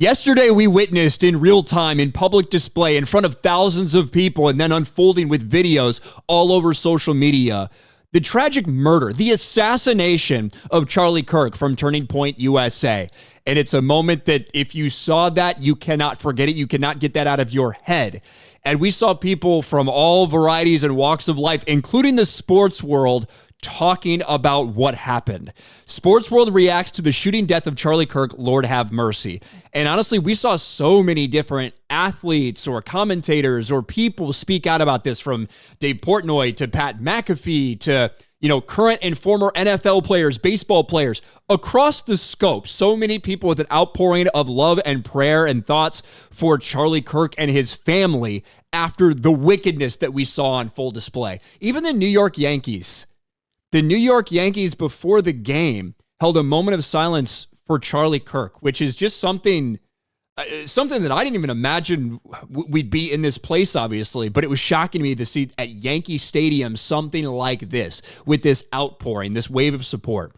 Yesterday, we witnessed in real time, in public display, in front of thousands of people, and then unfolding with videos all over social media, the tragic murder, the assassination of Charlie Kirk from Turning Point USA. And it's a moment that if you saw that, you cannot forget it. You cannot get that out of your head. And we saw people from all varieties and walks of life, including the sports world, talking about what happened. Sports World reacts to the shooting death of Charlie Kirk, Lord have mercy. And honestly, we saw so many different athletes or commentators or people speak out about this, from Dave Portnoy to Pat McAfee to, current and former NFL players, baseball players, across the scope. So many people with an outpouring of love and prayer and thoughts for Charlie Kirk and his family after the wickedness that we saw on full display. Even the New York Yankees. The New York Yankees, before the game, held a moment of silence for Charlie Kirk, which is just something that I didn't even imagine we'd be in this place, obviously, but it was shocking to me to see at Yankee Stadium something like this, with this outpouring, this wave of support.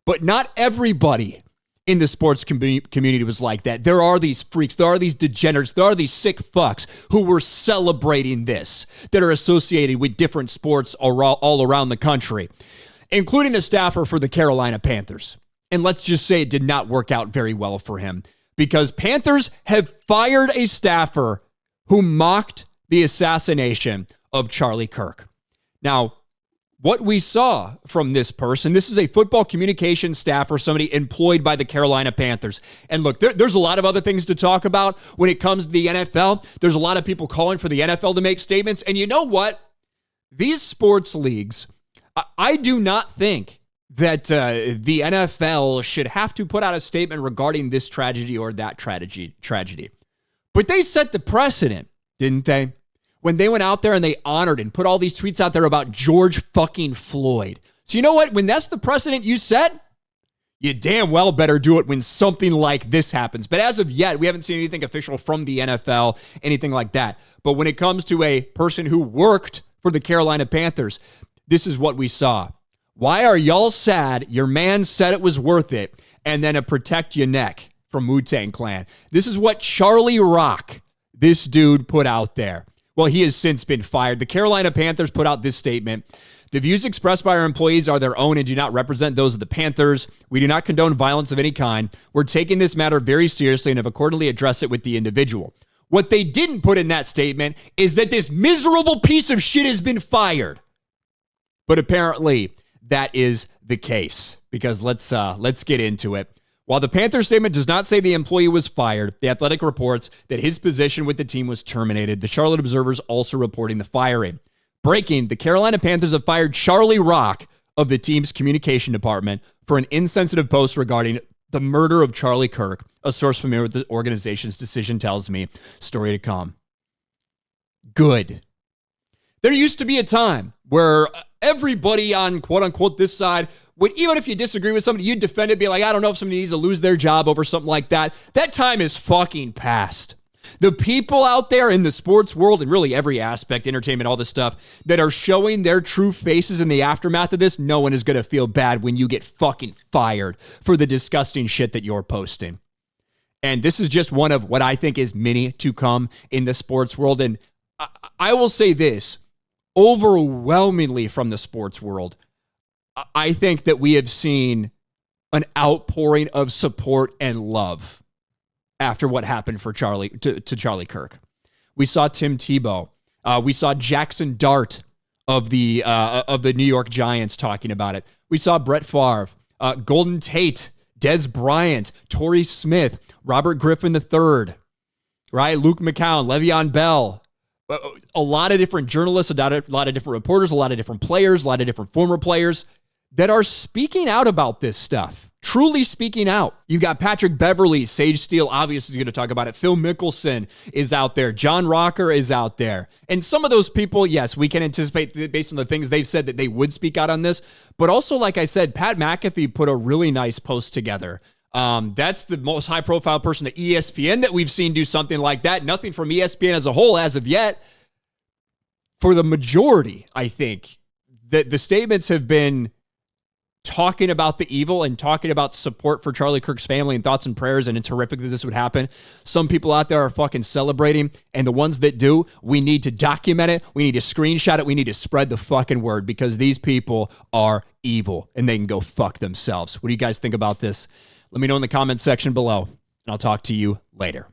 But not everybody in the sports community was like that. There are these freaks, there are these degenerates, there are these sick fucks who were celebrating this, that are associated with different sports all around the country, including a staffer for the Carolina Panthers. And let's just say it did not work out very well for him, because Panthers have fired a staffer who mocked the assassination of Charlie Kirk. Now, what we saw from this person, this is a football communications staffer, somebody employed by the Carolina Panthers. And look, there's a lot of other things to talk about when it comes to the NFL. There's a lot of people calling for the NFL to make statements. And you know what? These sports leagues, I do not think that the NFL should have to put out a statement regarding this tragedy or that tragedy. But they set the precedent, didn't they? When they went out there and they honored and put all these tweets out there about George fucking Floyd. So you know what? When that's the precedent you set, you damn well better do it when something like this happens. But as of yet, we haven't seen anything official from the NFL, anything like that. But when it comes to a person who worked for the Carolina Panthers, this is what we saw. Why are y'all sad? Your man said it was worth it. And then a protect your neck from Wu-Tang Clan. This is what Charlie Rock, this dude, put out there. Well, he has since been fired. The Carolina Panthers put out this statement. The views expressed by our employees are their own and do not represent those of the Panthers. We do not condone violence of any kind. We're taking this matter very seriously and have accordingly addressed it with the individual. What they didn't put in that statement is that this miserable piece of shit has been fired. But apparently that is the case, because let's get into it. While the Panthers statement does not say the employee was fired, The Athletic reports that his position with the team was terminated. The Charlotte Observer's also reporting the firing. Breaking, the Carolina Panthers have fired Charlie Rock of the team's communication department for an insensitive post regarding the murder of Charlie Kirk. A source familiar with the organization's decision tells me. Story to come. Good. There used to be a time where everybody on quote-unquote this side would, even if you disagree with somebody, you'd defend it, be like, I don't know if somebody needs to lose their job over something like that. That time is fucking past. The people out there in the sports world and really every aspect, entertainment, all this stuff, that are showing their true faces in the aftermath of this, no one is going to feel bad when you get fucking fired for the disgusting shit that you're posting. And this is just one of what I think is many to come in the sports world. And I will say this, overwhelmingly from the sports world, I think that we have seen an outpouring of support and love after what happened for Charlie to Charlie Kirk. We saw Tim Tebow. We saw Jackson Dart of the New York Giants talking about it. We saw Brett Favre, Golden Tate, Des Bryant, Torrey Smith, Robert Griffin III, right? Luke McCown, Le'Veon Bell. A lot of different journalists, a lot of different reporters, a lot of different players, a lot of different former players that are speaking out about this stuff, truly speaking out. You got Patrick Beverly, Sage Steele, obviously is going to talk about it. Phil Mickelson is out there. John Rocker is out there. And some of those people, yes, we can anticipate based on the things they've said that they would speak out on this. But also, like I said, Pat McAfee put a really nice post together. That's the most high-profile person at ESPN that we've seen do something like that. Nothing from ESPN as a whole as of yet. For the majority, I think, that the statements have been talking about the evil and talking about support for Charlie Kirk's family and thoughts and prayers, and it's horrific that this would happen. Some people out there are fucking celebrating, and the ones that do, we need to document it, we need to screenshot it, we need to spread the fucking word, because these people are evil and they can go fuck themselves. What do you guys think about this? Let me know in the comments section below, and I'll talk to you later.